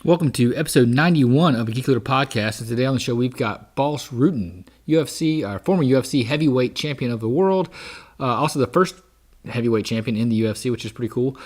Welcome to episode 91 of the Geek Leader Podcast. And today on the show, we've got Bas Rutten, former UFC heavyweight champion of the world, also the first heavyweight champion in the UFC, which is pretty cool.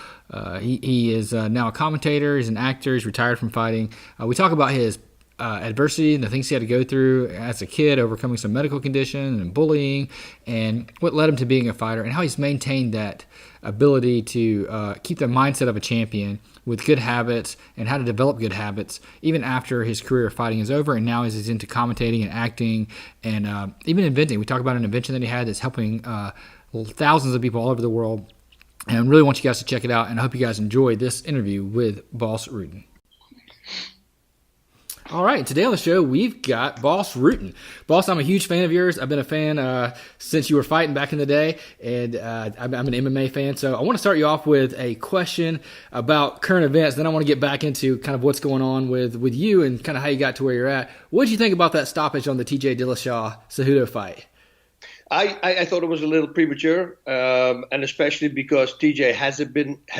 He is now a commentator, he's an actor, he's retired from fighting. We talk about his adversity and the things he had to go through as a kid, overcoming some medical condition and bullying, and what led him to being a fighter, and how he's maintained that ability to keep the mindset of a champion with good habits and how to develop good habits even after his career of fighting is over, and now as he's into commentating and acting and even inventing. We talk about an invention that he had that's helping thousands of people all over the world, and I really want you guys to check it out, and I hope you guys enjoy this interview with Bas Rutten. All right, today on the show, we've got Bas Rutten. Bas, I'm a huge fan of yours. I've been a fan since you were fighting back in the day, and I'm an MMA fan. So I want to start you off with a question about current events. Then I want to get back into kind of what's going on with you and kind of how you got to where you're at. What did you think about that stoppage on the TJ Dillashaw-Cejudo fight? I thought it was a little premature, and especially because TJ has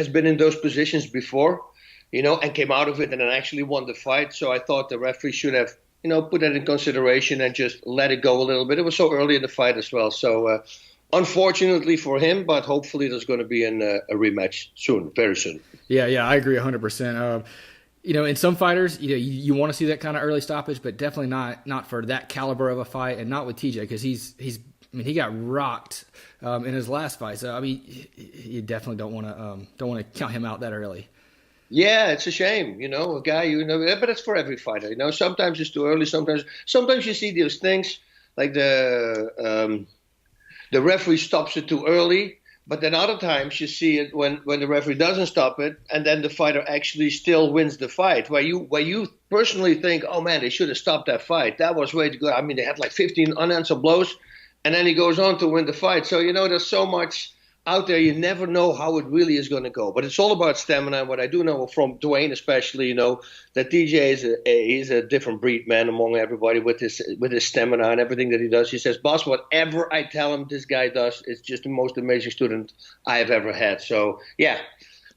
been in those positions before. And came out of it and then actually won the fight. So I thought the referee should have, put that in consideration and just let it go a little bit. It was so early in the fight as well. So unfortunately for him, but hopefully there's going to be a rematch soon, very soon. Yeah, I agree 100%. In some fighters, you want to see that kind of early stoppage, but definitely not for that caliber of a fight, and not with TJ, because he got rocked in his last fight. So you definitely don't want to count him out that early. Yeah, it's a shame, a guy, but it's for every fighter, sometimes it's too early, sometimes you see those things like the referee stops it too early, but then other times you see it when the referee doesn't stop it, and then the fighter actually still wins the fight, where you personally think, oh man, they should have stopped that fight. That was way too good. They had like 15 unanswered blows, and then he goes on to win the fight. So, there's so much out there, you never know how it really is going to go. But it's all about stamina. And what I do know from Dwayne especially, that DJ he's a different breed, man, among everybody with his stamina and everything that he does. He says, Bas, whatever I tell him this guy does, it's just the most amazing student I have ever had. So, yeah,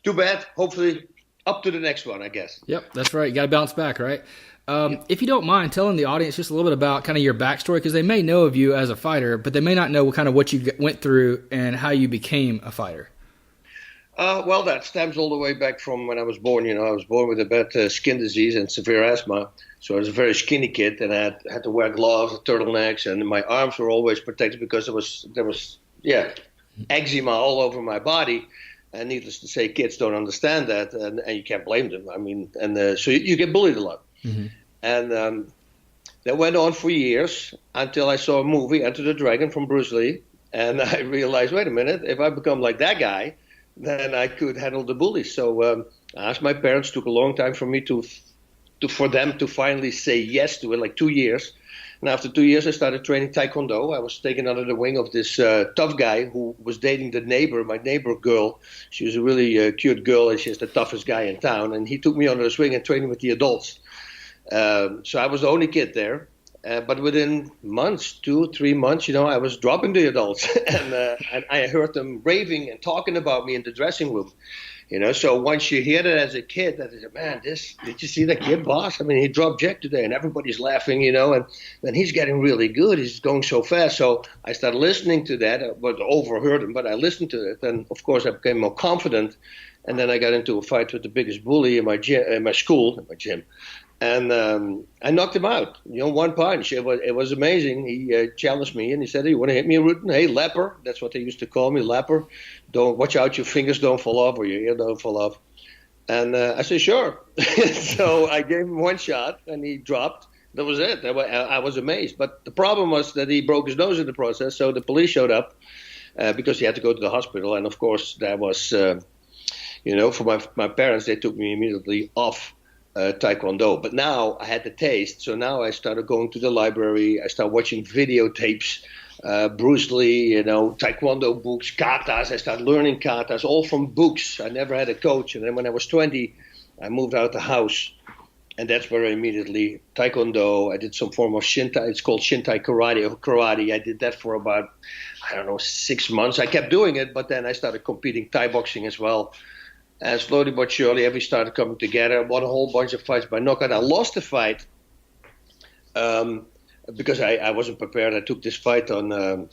too bad. Hopefully up to the next one, I guess. Yep, that's right. You got to bounce back, right? If you don't mind telling the audience just a little bit about kind of your backstory, because they may know of you as a fighter, but they may not know what you went through and how you became a fighter. Well, that stems all the way back from when I was born. I was born with a bad skin disease and severe asthma. So I was a very skinny kid, and I had to wear gloves, turtlenecks, and my arms were always protected because there was eczema all over my body. And needless to say, kids don't understand that, and you can't blame them. So you get bullied a lot. Mm-hmm. And that went on for years until I saw a movie, Enter the Dragon, from Bruce Lee. And I realized, wait a minute, if I become like that guy, then I could handle the bullies. So I asked my parents. Took a long time for me for them to finally say yes to it, like 2 years. And after 2 years, I started training Taekwondo. I was taken under the wing of this tough guy who was dating my neighbor girl. She was a really cute girl, and she's the toughest guy in town. And he took me under his wing and trained with the adults. So I was the only kid there. But within months, 2-3 months, I was dropping the adults. and I heard them raving and talking about me in the dressing room. So once you hear that as a kid, that is, man, did you see that kid, Bas? He dropped Jack today, and everybody's laughing, and he's getting really good. He's going so fast. So I started listening to that. I overheard him, but I listened to it. And, of course, I became more confident. And then I got into a fight with the biggest bully in my gym. And I knocked him out, one punch. It was amazing. He challenged me, and he said, hey, you want to hit me, Rutten? Hey, leper. That's what they used to call me, leper. Don't watch out, your fingers don't fall off or your ear don't fall off. And I said, sure. So I gave him one shot, and he dropped. That was it. I was amazed. But the problem was that he broke his nose in the process, so the police showed up because he had to go to the hospital. And, of course, that was, for my parents, they took me immediately off Taekwondo. But now I had the taste, so now I started going to the library. I started watching videotapes, Bruce Lee, Taekwondo books, katas. I started learning katas, all from books. I never had a coach. And then when I was 20, I moved out the house. And that's where I immediately, Taekwondo, I did some form of Shintai. It's called Shintai karate. I did that for about, 6 months. I kept doing it, but then I started competing Thai boxing as well. And slowly but surely, everything started coming together. I won a whole bunch of fights by knockout. I lost the fight because I wasn't prepared. I took this fight on.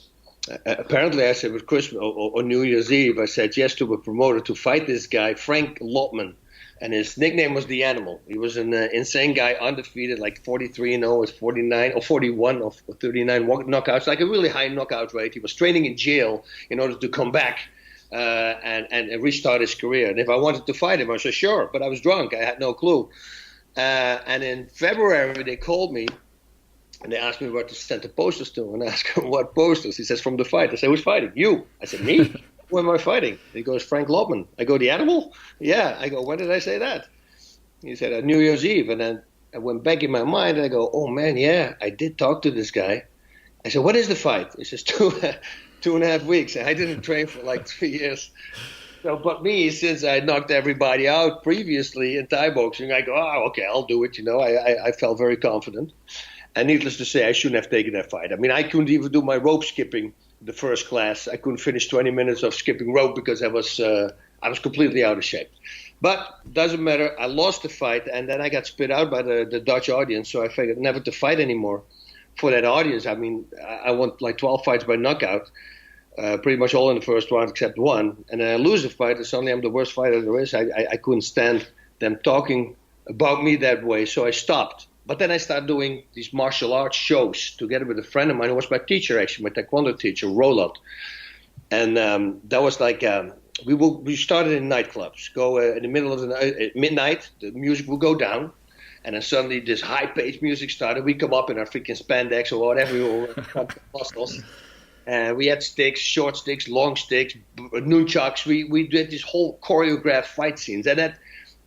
Apparently, I said with Christmas or New Year's Eve, I said yes to a promoter to fight this guy, Frank Lotman. And his nickname was The Animal. He was an insane guy, undefeated, like 43-0 with 49 or 41 or 39 knockouts, like a really high knockout rate. He was training in jail in order to come back and restart his career. And if I wanted to fight him, I said, sure. But I was drunk. I had no clue. And in February, they called me. And they asked me where to send the posters to. And I asked him, what posters? He says, from the fight. I said, who's fighting? You. I said, me? Who am I fighting? He goes, Frank Lotman. I go, The Animal? Yeah. I go, when did I say that? He said, New Year's Eve. And then I went back in my mind and I go, oh man, yeah, I did talk to this guy. I said, what is the fight? He says, 2.5 weeks. And I didn't train for like 3 years. So, but me, since I knocked everybody out previously in Thai boxing, I go, oh, okay, I'll do it. I felt very confident. And needless to say, I shouldn't have taken that fight. I mean, I couldn't even do my rope skipping the first class. I couldn't finish 20 minutes of skipping rope because I was completely out of shape. But doesn't matter. I lost the fight, and then I got spit out by the Dutch audience. So I figured never to fight anymore for that audience. I mean, I won like 12 fights by knockout, pretty much all in the first round except one. And then I lose the fight, and suddenly I'm the worst fighter there is. I couldn't stand them talking about me that way, so I stopped. But then I started doing these martial arts shows together with a friend of mine who was my teacher, actually, my taekwondo teacher, Roland. And that was like we started in nightclubs. Go in the middle of the night, at midnight, the music will go down. And then suddenly this high-paced music started. We come up in our freaking spandex or whatever we were, muscles. And we had sticks, short sticks, long sticks, nunchucks. We did this whole choreographed fight scenes. And that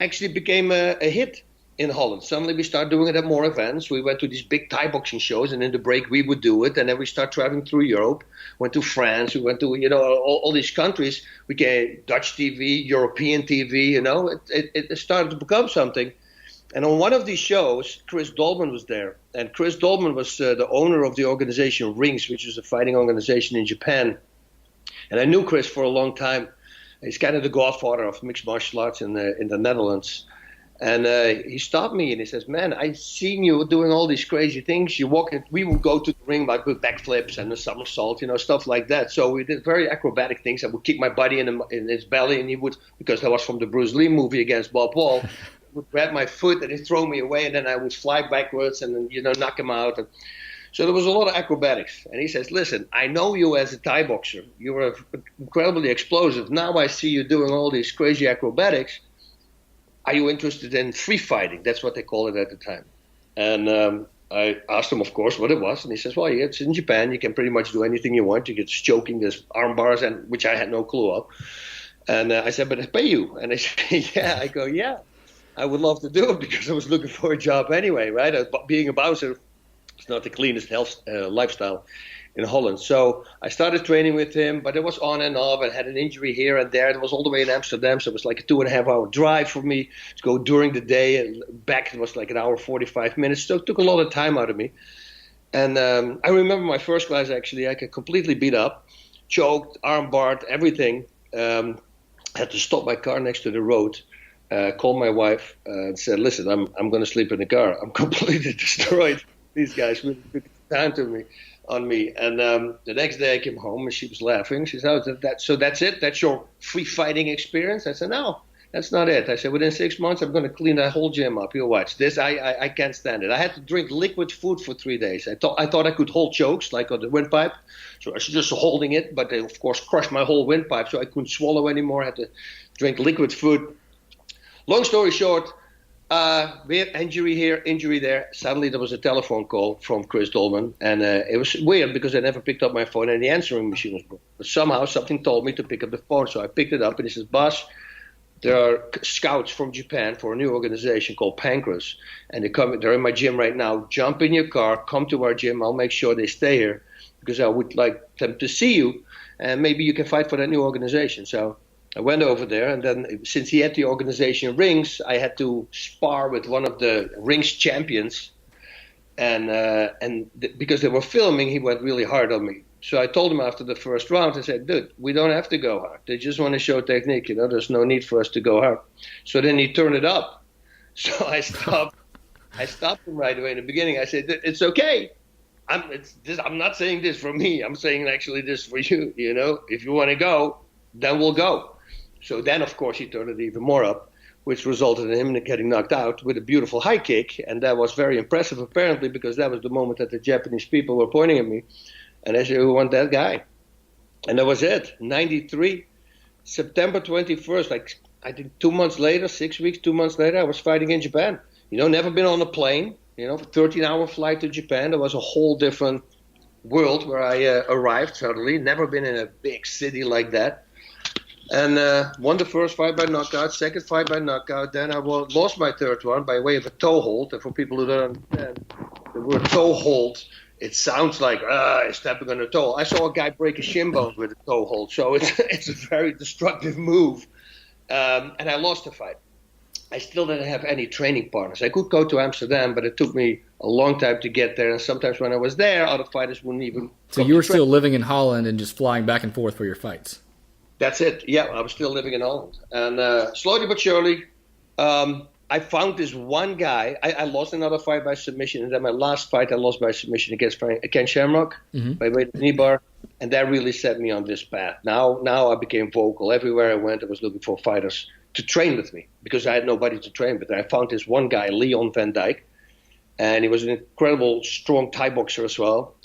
actually became a hit in Holland. Suddenly we started doing it at more events. We went to these big Thai boxing shows, and in the break we would do it. And then we started traveling through Europe, went to France, we went to, all these countries. We get Dutch TV, European TV, it started to become something. And on one of these shows, Chris Dolman was there. And Chris Dolman was the owner of the organization Rings, which is a fighting organization in Japan. And I knew Chris for a long time. He's kind of the godfather of mixed martial arts in the Netherlands. And he stopped me and he says, man, I've seen you doing all these crazy things. We would go to the ring like with backflips and a somersault, stuff like that. So we did very acrobatic things. I would kick my buddy in his belly, and he would, because that was from the Bruce Lee movie against Bob Wall, would grab my foot and he'd throw me away, and then I would fly backwards and then, knock him out. And so there was a lot of acrobatics. And he says, listen, I know you as a Thai boxer. You were incredibly explosive. Now I see you doing all these crazy acrobatics. Are you interested in free fighting? That's what they call it at the time. And I asked him, of course, what it was. And he says, well, yeah, it's in Japan. You can pretty much do anything you want. You get choking, there's arm bars, which I had no clue of. And I said, but I pay you. And they said, yeah. I go, yeah, I would love to do it because I was looking for a job anyway, right? Being a bouncer is not the cleanest lifestyle in Holland. So I started training with him, but it was on and off. I had an injury here and there. It was all the way in Amsterdam, so it was like a 2.5-hour drive for me to go during the day, and back it was like an hour 45 minutes. So it took a lot of time out of me. And I remember my first class, actually, I got completely beat up, choked, arm barred, everything. Had to stop my car next to the road, called my wife and said, listen, I'm going to sleep in the car. I'm completely destroyed. These guys really took time on me. And the next day I came home and she was laughing. She said, oh, so that's it? That's your free fighting experience? I said, no, that's not it. I said, within 6 months, I'm going to clean that whole gym up. You'll watch. This, I can't stand it. I had to drink liquid food for 3 days. I thought I could hold chokes like on the windpipe. So I was just holding it, but they, of course, crushed my whole windpipe, so I couldn't swallow anymore. I had to drink liquid food. Long story short, we had injury here, injury there. Suddenly there was a telephone call from Chris Dolman, and it was weird because I never picked up my phone and the answering machine was broken. But somehow something told me to pick up the phone, so I picked it up, and he says, Bas, there are scouts from Japan for a new organization called Pancrase, and they're in my gym right now. Jump in your car, come to our gym. I'll make sure they stay here because I would like them to see you, and maybe you can fight for that new organization. So I went over there, and then since he had the organization Rings, I had to spar with one of the Rings champions, and because they were filming, he went really hard on me. So I told him after the first round, I said, dude, we don't have to go hard. They just want to show technique. There's no need for us to go hard. So then he turned it up. So I stopped. I stopped him right away in the beginning. I said, it's okay. I'm not saying this for me. I'm saying actually this for you. If you want to go, then we'll go. So then, of course, he turned it even more up, which resulted in him getting knocked out with a beautiful high kick. And that was very impressive, apparently, because that was the moment that the Japanese people were pointing at me. And I said, we want that guy. And that was it. 93, September 21st, like I think 2 months later, 6 weeks, 2 months later, I was fighting in Japan. Never been on a plane, 13-hour flight to Japan. There was a whole different world where I arrived suddenly. Never been in a big city like that. And won the first fight by knockout, second fight by knockout. Then I lost my third one by way of a toe hold. And for people who don't understand, the word toe hold, it sounds like stepping on a toe. I saw a guy break his shin bones with a toe hold. So it's a very destructive move. And I lost the fight. I still didn't have any training partners. I could go to Amsterdam, but it took me a long time to get there. And sometimes when I was there, other fighters wouldn't even. So you were still living in Holland and just flying back and forth for your fights? That's it. Yeah, I was still living in Holland. And slowly but surely, I found this one guy. I lost another fight by submission. And then my last fight, I lost by submission against Ken Shamrock by weight knee bar. And that really set me on this path. Now I became vocal. Everywhere I went, I was looking for fighters to train with me because I had nobody to train with. And I found this one guy, Leon Van Dijk. And he was an incredible, strong Thai boxer as well.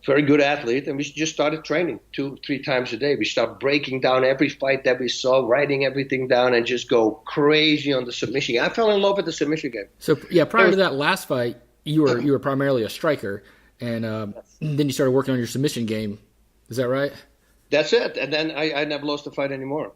Very good athlete, and we just started training 2-3 times a day. We started breaking down every fight that we saw, writing everything down, and just go crazy on the submission. I fell in love with the submission game. So yeah, prior to that last fight, you were primarily a striker, and then you started working on your submission game. Is that right? That's it. And then I never lost a fight anymore.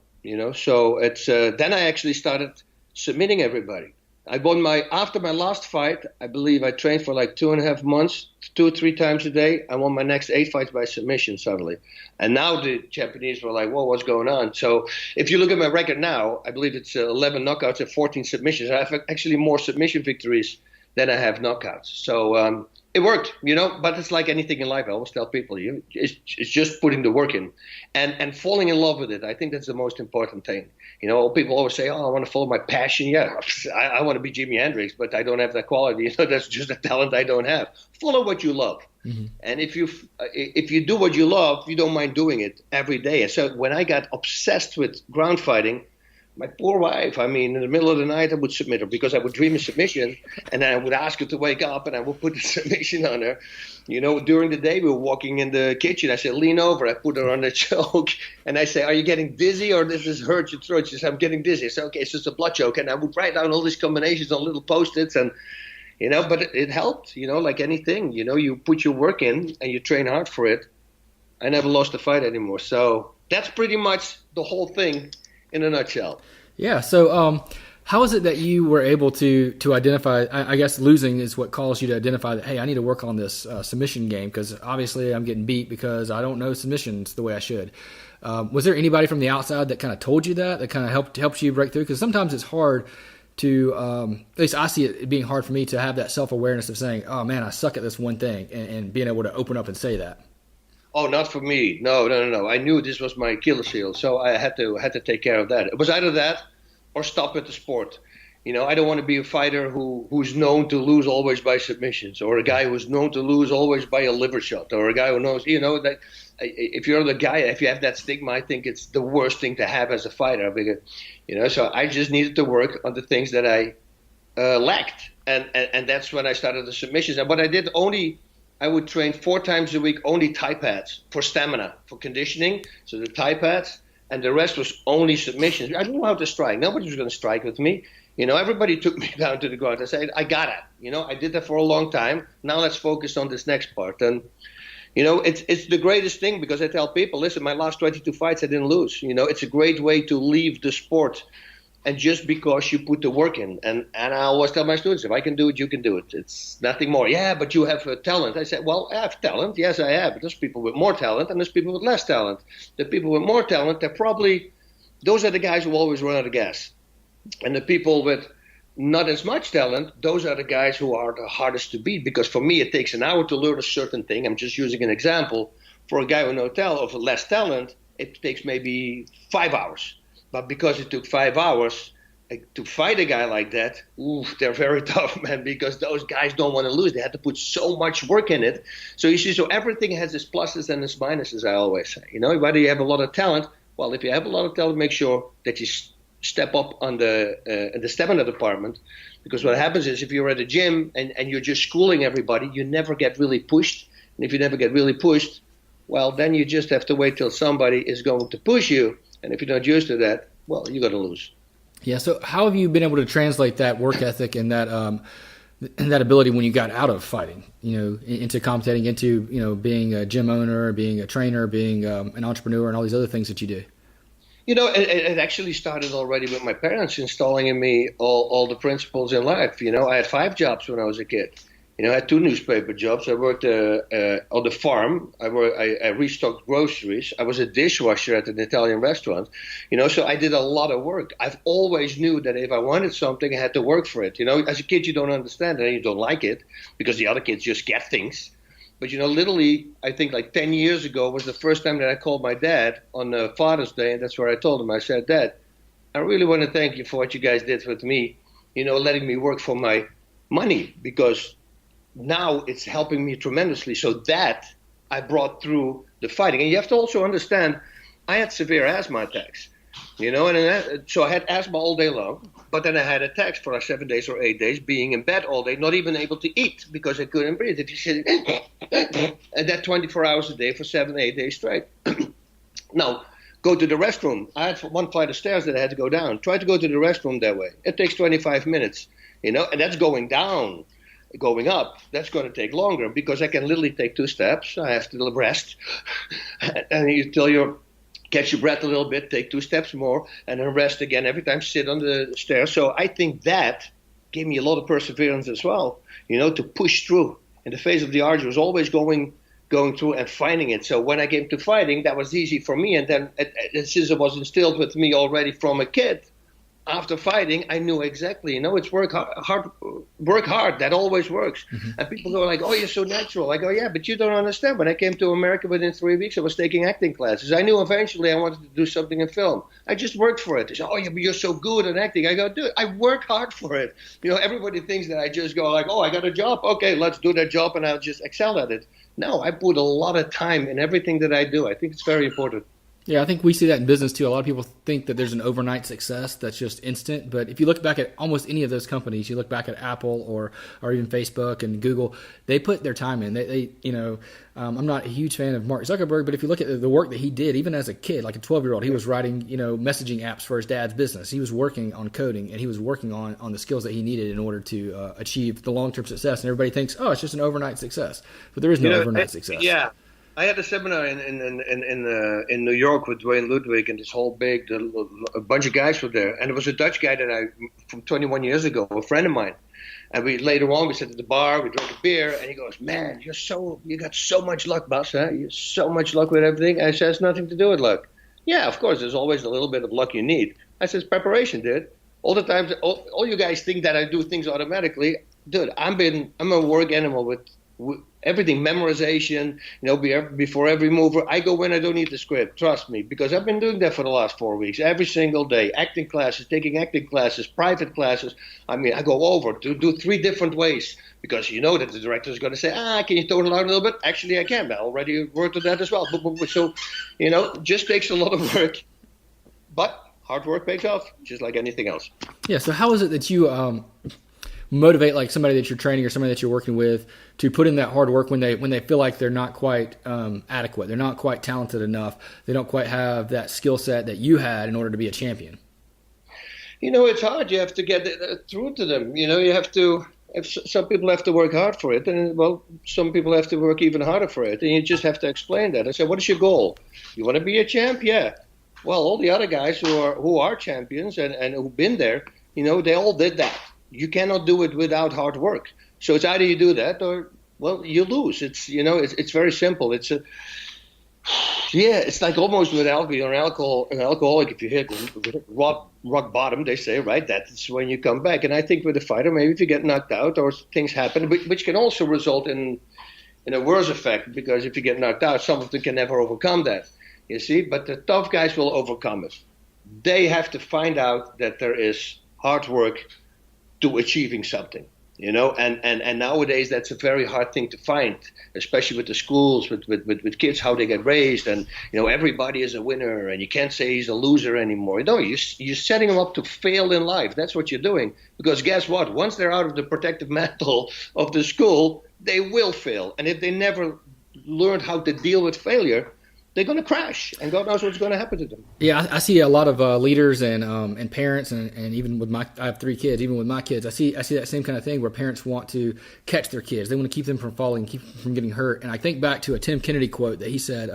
So it's then I actually started submitting everybody. I won after my last fight, I believe I trained for like 2.5 months, 2 or 3 times a day. I won my next 8 fights by submission suddenly. And now the Japanese were like, whoa, what's going on? So if you look at my record now, I believe it's 11 knockouts and 14 submissions. I have actually more submission victories than I have knockouts. So it worked, but it's like anything in life. I always tell people, it's just putting the work in and falling in love with it. I think that's the most important thing. People always say, I want to follow my passion. Yeah, I want to be Jimi Hendrix, but I don't have that quality. That's just a talent I don't have. Follow what you love. Mm-hmm. And if you do what you love, you don't mind doing it every day. And so when I got obsessed with ground fighting, my poor wife, in the middle of the night, I would submit her because I would dream a submission and then I would ask her to wake up and I would put the submission on her. During the day, we were walking in the kitchen. I said, lean over. I put her on the choke and I say, are you getting dizzy or does this hurt your throat? She said, I'm getting dizzy. I said, okay, it's just a blood choke. And I would write down all these combinations on little Post-its and, but it helped, like anything. You put your work in and you train hard for it. I never lost a fight anymore. So that's pretty much the whole thing in a nutshell. Yeah. So how is it that you were able to identify, I guess losing is what caused you to identify that, hey, I need to work on this submission game because obviously I'm getting beat because I don't know submissions the way I should. Was there anybody from the outside that kind of told you that kind of helped you break through? Because sometimes it's hard to, at least I see it being hard for me to have that self-awareness of saying, oh man, I suck at this one thing and being able to open up and say that. Oh, not for me. No. I knew this was my Achilles heel, so I had to take care of that. It was either that or stop with the sport. I don't want to be a fighter who's known to lose always by submissions, or a guy who's known to lose always by a liver shot, or a guy who knows, that if you're the guy, if you have that stigma, I think it's the worst thing to have as a fighter. Because, so I just needed to work on the things that I lacked, and that's when I started the submissions. And what I did I would train 4 times a week, only Thai pads for stamina, for conditioning. So the Thai pads, and the rest was only submissions. I didn't know how to strike. Nobody was going to strike with me. Everybody took me down to the ground. I said, I got it. I did that for a long time. Now let's focus on this next part. And, it's the greatest thing because I tell people, listen, my last 22 fights I didn't lose. It's a great way to leave the sport. And just because you put the work in. And I always tell my students, if I can do it, you can do it. It's nothing more. Yeah, but you have talent. I said, well, I have talent. Yes, I have. But there's people with more talent and there's people with less talent. The people with more talent, those are the guys who always run out of gas. And the people with not as much talent, those are the guys who are the hardest to beat. Because for me, it takes an hour to learn a certain thing. I'm just using an example. For a guy with no talent or for less talent, it takes maybe 5 hours. But because it took 5 hours to fight a guy like that, they're very tough, man, because those guys don't want to lose. They had to put so much work in it. So you see, so everything has its pluses and its minuses, I always say. Whether you have a lot of talent, well, if you have a lot of talent, make sure that you step up on the stamina department. Because what happens is if you're at a gym and you're just schooling everybody, you never get really pushed. And if you never get really pushed, well, then you just have to wait till somebody is going to push you. And if you're not used to that, well, you're going to lose. Yeah. So how have you been able to translate that work ethic and that ability when you got out of fighting, into commentating, into, being a gym owner, being a trainer, being an entrepreneur, and all these other things that you do? It actually started already with my parents installing in me all the principles in life. I had 5 jobs when I was a kid. I had 2 newspaper jobs. I worked on the farm. I restocked groceries. I was a dishwasher at an Italian restaurant. So I did a lot of work. I've always knew that if I wanted something, I had to work for it. As a kid, you don't understand it and you don't like it because the other kids just get things. But, literally, I think like 10 years ago was the first time that I called my dad on Father's Day, and that's where I told him, I said, Dad, I really want to thank you for what you guys did with me, letting me work for my money, because now it's helping me tremendously. So that I brought through the fighting. And you have to also understand, I had severe asthma attacks, so I had asthma all day long. But then I had attacks for 7 days or 8 days, being in bed all day, not even able to eat because I couldn't breathe. If you sit and that 24 hours a day for 7, 8 days straight. Now, go to the restroom. I had 1 flight of stairs that I had to go down. Try to go to the restroom that way. It takes 25 minutes, and that's going down. Going up, that's going to take longer because I can literally take 2 steps. I have to rest. And until you catch your breath a little bit, take 2 steps more, and then rest again. Every time sit on the stairs. So I think that gave me a lot of perseverance as well, to push through. In the face of the odds, was always going through and finding it. So when I came to fighting, that was easy for me. And then since it was instilled with me already from a kid, after fighting, I knew exactly, it's work hard. That always works. Mm-hmm. And people go like, oh, you're so natural. I go, yeah, but you don't understand. When I came to America within 3 weeks, I was taking acting classes. I knew eventually I wanted to do something in film. I just worked for it. They say, oh, yeah, but you're so good at acting. I go, dude, I work hard for it. Everybody thinks that I just go like, oh, I got a job. Okay, let's do that job and I'll just excel at it. No, I put a lot of time in everything that I do. I think it's very important. Yeah, I think we see that in business too. A lot of people think that there's an overnight success that's just instant. But if you look back at almost any of those companies, you look back at Apple or even Facebook and Google, they put their time in. I'm not a huge fan of Mark Zuckerberg, but if you look at the work that he did, even as a kid, like a 12-year-old, he was writing, messaging apps for his dad's business. He was working on coding, and he was working on the skills that he needed in order to achieve the long-term success. And everybody thinks, oh, it's just an overnight success. But there is no overnight success. Yeah. I had a seminar in New York with Dwayne Ludwig and this whole a bunch of guys were there. And it was a Dutch guy from 21 years ago, a friend of mine. And later on, we sat at the bar, we drank a beer, and he goes, man, you got so much luck, Bas, huh? You have so much luck with everything. I said, it's nothing to do with luck. Yeah, of course, there's always a little bit of luck you need. I said, it's preparation, dude. All the time, all you guys think that I do things automatically. Dude, I'm a work animal with everything, memorization, before every mover. I go when I don't need the script, trust me, because I've been doing that for the last 4 weeks, every single day, acting classes, taking acting classes, private classes. I mean, I go over to do 3 different ways because that the director is going to say, can you tone it out a little bit? Actually, I can. I already worked on that as well. So, just takes a lot of work, but hard work pays off, just like anything else. Yeah, so how is it that you motivate like somebody that you're training or somebody that you're working with to put in that hard work when they feel like they're not quite adequate, they're not quite talented enough, they don't quite have that skill set that you had in order to be a champion? It's hard. You have to get through to them. You have to. Some people have to work hard for it, and some people have to work even harder for it, and you just have to explain that. I say, what is your goal? You want to be a champ? Yeah. Well, all the other guys who are champions and who've been there, they all did that. You cannot do it without hard work. So it's either you do that or, you lose. It's, it's very simple. It's like almost with alcohol. An alcoholic, if you hit rock bottom, they say, right, that's when you come back. And I think with a fighter, maybe if you get knocked out or things happen, which can also result in in a worse effect, because if you get knocked out, some of them can never overcome that. You see, but the tough guys will overcome it. They have to find out that there is hard work to achieving something, and nowadays that's a very hard thing to find, especially with the schools, with kids, how they get raised, and everybody is a winner, and you can't say he's a loser anymore. You're setting them up to fail in life. That's what you're doing, because guess what? Once they're out of the protective mantle of the school, they will fail, and if they never learned how to deal with failure, they're going to crash, and God knows what's going to happen to them. Yeah, I see a lot of leaders and parents, and even with I have 3 kids. Even with my kids, I see that same kind of thing where parents want to catch their kids. They want to keep them from falling, keep them from getting hurt. And I think back to a Tim Kennedy quote that he said,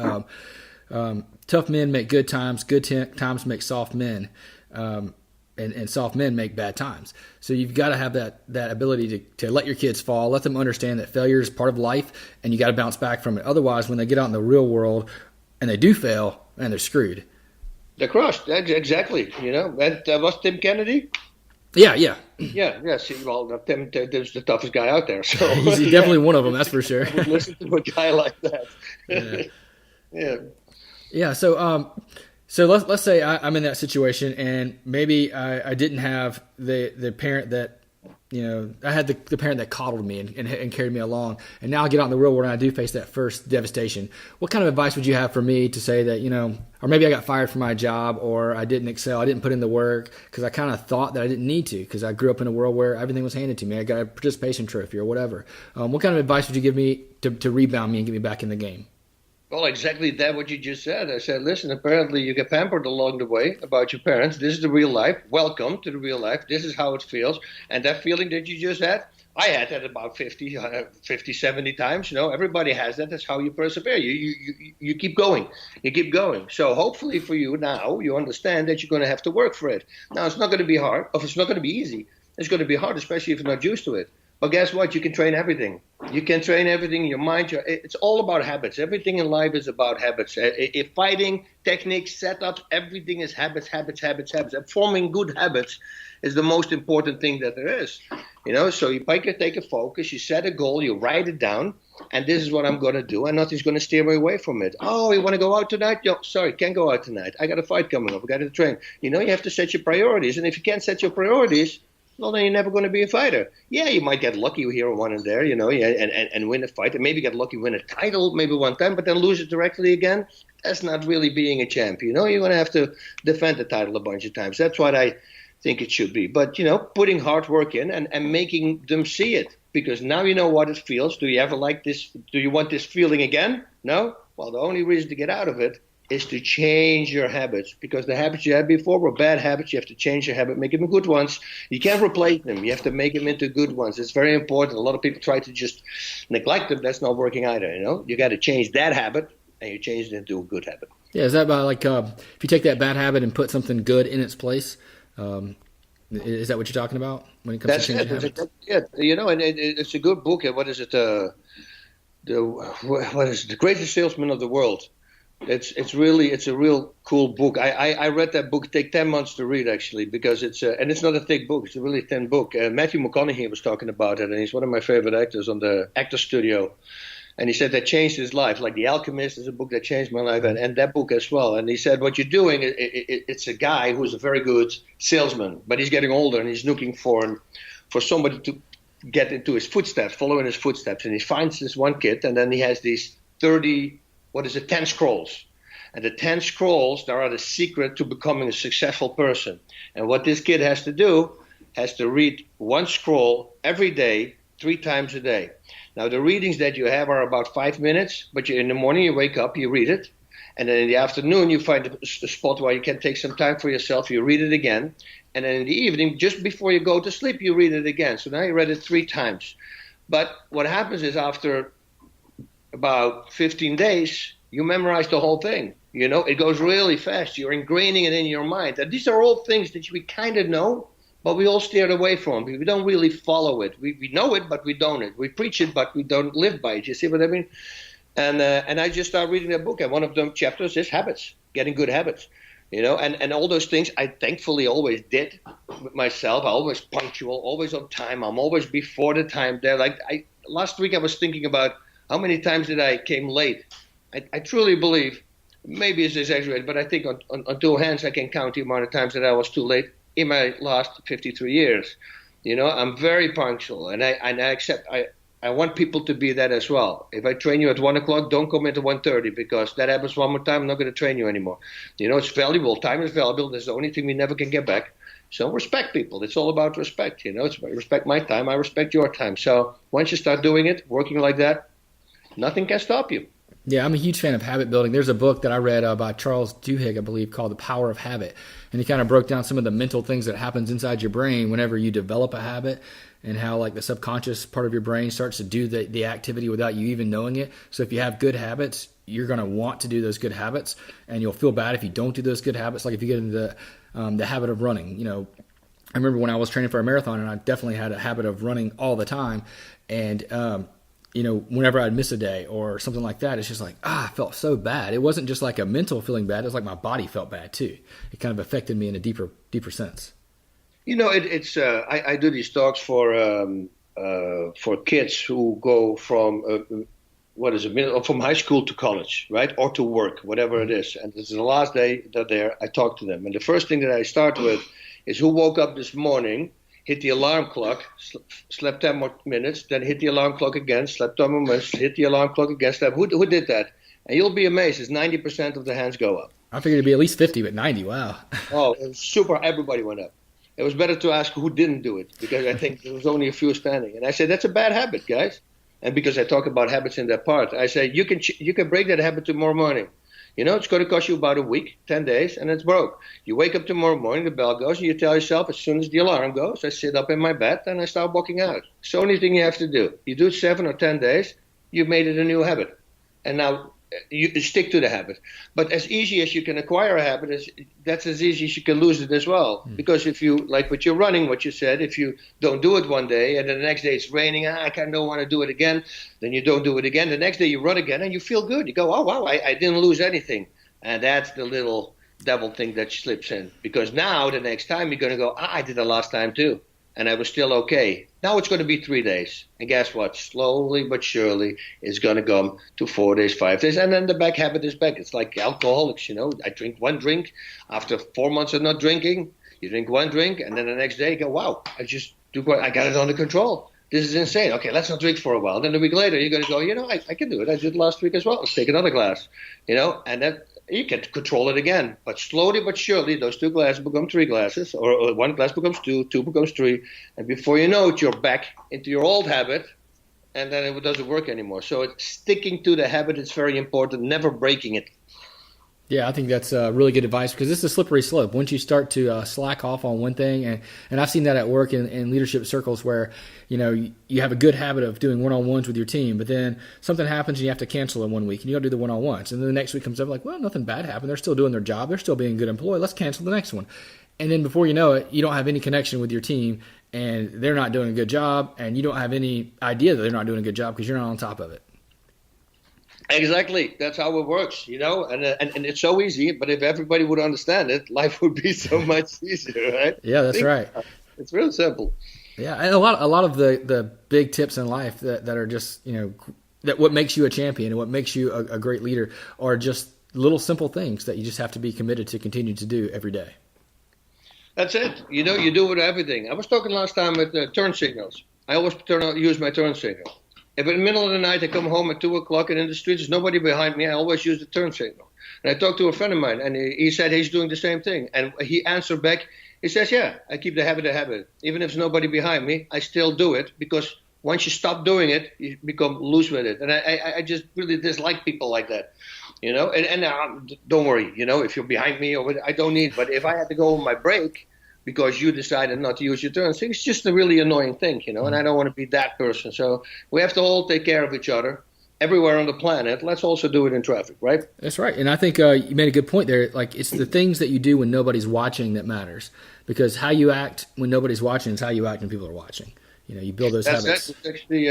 "Tough men make good times. Good times make soft men." And soft men make bad times. So you've got to have that ability to let your kids fall, let them understand that failure is part of life, and you got to bounce back from it. Otherwise, when they get out in the real world and they do fail, and they're screwed. They're crushed. Exactly. That was Tim Kennedy. Yeah. See, well, Tim is the toughest guy out there. So he's definitely one of them. That's for sure. I would listen to a guy like that. Yeah. So let's say I'm in that situation, and maybe I didn't have the parent that, I had the parent that coddled me and carried me along, and now I get out in the real world and I do face that first devastation. What kind of advice would you have for me to say that, or maybe I got fired from my job, or I didn't excel, I didn't put in the work because I kind of thought that I didn't need to, because I grew up in a world where everything was handed to me. I got a participation trophy or whatever. What kind of advice would you give me to rebound me and get me back in the game? Well, exactly that what you just said. I said, listen, apparently you get pampered along the way about your parents. This is the real life. Welcome to the real life. This is how it feels. And that feeling that you just had, I had that about 50, 70 times. Everybody has that. That's how you persevere. You keep going. You keep going. So hopefully for you now, you understand that you're going to have to work for it. Now, it's not going to be hard, or it's not going to be easy. It's going to be hard, especially if you're not used to it. But guess what? You can train everything. You can train everything in your mind. It's all about habits. Everything in life is about habits. If fighting, techniques, setups, everything is habits. And forming good habits is the most important thing that there is. So you take a focus, you set a goal, you write it down, and this is what I'm going to do, and nothing's going to steer me away from it. Oh, you want to go out tonight? Yo, sorry, can't go out tonight. I got a fight coming up. I got to train. You have to set your priorities, and if you can't set your priorities, well, then you're never going to be a fighter. Yeah, you might get lucky here or one and there, and win a fight, and maybe get lucky, win a title maybe one time, but then lose it directly again. That's not really being a champ. You're going to have to defend the title a bunch of times. That's what I think it should be. But, putting hard work in and making them see it, because now you know what it feels. Do you ever like this? Do you want this feeling again? No? Well, the only reason to get out of it is to change your habits, because the habits you had before were bad habits. You have to change your habit, make them good ones. You can't replace them. You have to make them into good ones. It's very important. A lot of people try to just neglect them. That's not working either. You got to change that habit, and you change it into a good habit. Yeah, is that about like if you take that bad habit and put something good in its place? Is that what you're talking about when it comes to changing habits? Yeah, and it's a good book. What is it? What is it? The Greatest Salesman of the World. It's a real cool book. I read that book. It took 10 months to read, actually, because it's not a thick book. It's a really thin book. Matthew McConaughey was talking about it, and he's one of my favorite actors on the Actor Studio. And he said that changed his life. Like The Alchemist is a book that changed my life, and that book as well. And he said what you're doing, it's a guy who's a very good salesman, but he's getting older and he's looking for somebody to get into his footsteps, follow in his footsteps. And he finds this one kid, and then he has these 10 scrolls. And the 10 scrolls, they are the secret to becoming a successful person. And what this kid has to do, has to read one scroll every day, 3 times a day. Now, the readings that you have are about 5 minutes, but in the morning you wake up, you read it. And then in the afternoon, you find a spot where you can take some time for yourself, you read it again. And then in the evening, just before you go to sleep, you read it again. So now you read it 3 times. But what happens is after about 15 days, you memorize the whole thing. It goes really fast. You're ingraining it in your mind. And these are all things that we kind of know, but we all steered away from. We don't really follow it. We know it, but we don't. We preach it, but we don't live by it. You see what I mean? And I just started reading that book, and one of them chapters is habits, getting good habits. And all those things I thankfully always did with myself. I'm always punctual, always on time. I'm always before the time there. Last week I was thinking about how many times did I came late? I truly believe, maybe it's exaggerated, but I think on two hands I can count the amount of times that I was too late in my last 53 years. I'm very punctual, and I accept. I want people to be that as well. If I train you at 1 o'clock, don't come at 1:30, because that happens one more time, I'm not going to train you anymore. It's valuable. Time is valuable. That's the only thing we never can get back. So respect people. It's all about respect. It's respect my time. I respect your time. So once you start doing it, working like that, nothing can stop you. Yeah, I'm a huge fan of habit building. There's a book that I read by Charles Duhigg, I believe, called The Power of Habit. And he kind of broke down some of the mental things that happens inside your brain whenever you develop a habit, and how like the subconscious part of your brain starts to do the activity without you even knowing it. So if you have good habits, you're going to want to do those good habits, and you'll feel bad if you don't do those good habits. Like if you get into the habit of running, I remember when I was training for a marathon, and I definitely had a habit of running all the time. And, whenever I'd miss a day or something like that, it's just like, I felt so bad. It wasn't just like a mental feeling bad. It was like my body felt bad too. It kind of affected me in a deeper sense. I do these talks for kids who go from from high school to college, right, or to work, whatever it is. And this is the last day that I talk to them. And the first thing that I start with is, who woke up this morning, hit the alarm clock, slept 10 more minutes, then hit the alarm clock again, slept 10 more minutes, hit the alarm clock again, slept. Who did that? And you'll be amazed. It's 90% of the hands go up. I figured it'd be at least 50, but 90, wow. Oh, it was super. Everybody went up. It was better to ask who didn't do it, because I think there was only a few standing. And I said, that's a bad habit, guys. And because I talk about habits in that part, I say, you can break that habit tomorrow morning. It's going to cost you about a week, 10 days, and it's broke. You wake up tomorrow morning, the bell goes, and you tell yourself, as soon as the alarm goes, I sit up in my bed and I start walking out. It's the only thing you have to do. You do it 7 or 10 days, you've made it a new habit. And now you stick to the habit. But as easy as you can acquire a habit, that's as easy as you can lose it as well. Because if you, like with your running, what you said, if you don't do it one day and then the next day it's raining, I don't want to do it again, then you don't do it again. The next day you run again and you feel good. You go, oh, wow, I didn't lose anything. And that's the little devil thing that slips in. Because now the next time you're going to go, I did it last time too. And I was still okay. Now it's going to be 3 days. And guess what? Slowly but surely it's going to come to 4 days, 5 days. And then the back habit is back. It's like alcoholics, I drink one drink. After 4 months of not drinking, you drink one drink. And then the next day you go, wow, I got it under control. This is insane. Okay, let's not drink for a while. Then a week later you're going to go, I can do it. I did it last week as well. Let's take another glass. And then you can control it again. But slowly but surely, those 2 glasses become 3 glasses, or 1 glass becomes 2, 2 becomes 3. And before you know it, you're back into your old habit, and then it doesn't work anymore. So sticking to the habit is very important, never breaking it. Yeah, I think that's really good advice, because it's a slippery slope. Once you start to slack off on one thing, and I've seen that at work in leadership circles where, you have a good habit of doing one-on-ones with your team, but then something happens and you have to cancel in 1 week, and you got to do the one-on-ones. And then the next week comes up like, well, nothing bad happened. They're still doing their job. They're still being a good employee. Let's cancel the next one. And then before you know it, you don't have any connection with your team, and they're not doing a good job, and you don't have any idea that they're not doing a good job because you're not on top of it. Exactly. That's how it works, and it's so easy. But if everybody would understand it, life would be so much easier, right? Yeah, that's right. It's real simple. Yeah, and a lot of the big tips in life that are just, that what makes you a champion and what makes you a great leader are just little simple things that you just have to be committed to continue to do every day. That's it. You do it with everything. I was talking last time with turn signals. I always use my turn signal. If in the middle of the night I come home at 2 o'clock and in the street there's nobody behind me, I always use the turn signal. And I talked to a friend of mine, and he said he's doing the same thing. And he answered back, he says, yeah, I keep the habit a habit. Even if there's nobody behind me, I still do it, because once you stop doing it, you become loose with it. And I just really dislike people like that, And don't worry, if you're behind me, I don't need. But if I had to go on my break because you decided not to use your turn, it's just a really annoying thing, And I don't want to be that person. So we have to all take care of each other everywhere on the planet. Let's also do it in traffic, right? That's right. And I think you made a good point there. Like, it's the things that you do when nobody's watching that matters, because how you act when nobody's watching is how you act when people are watching. You build those habits. That's actually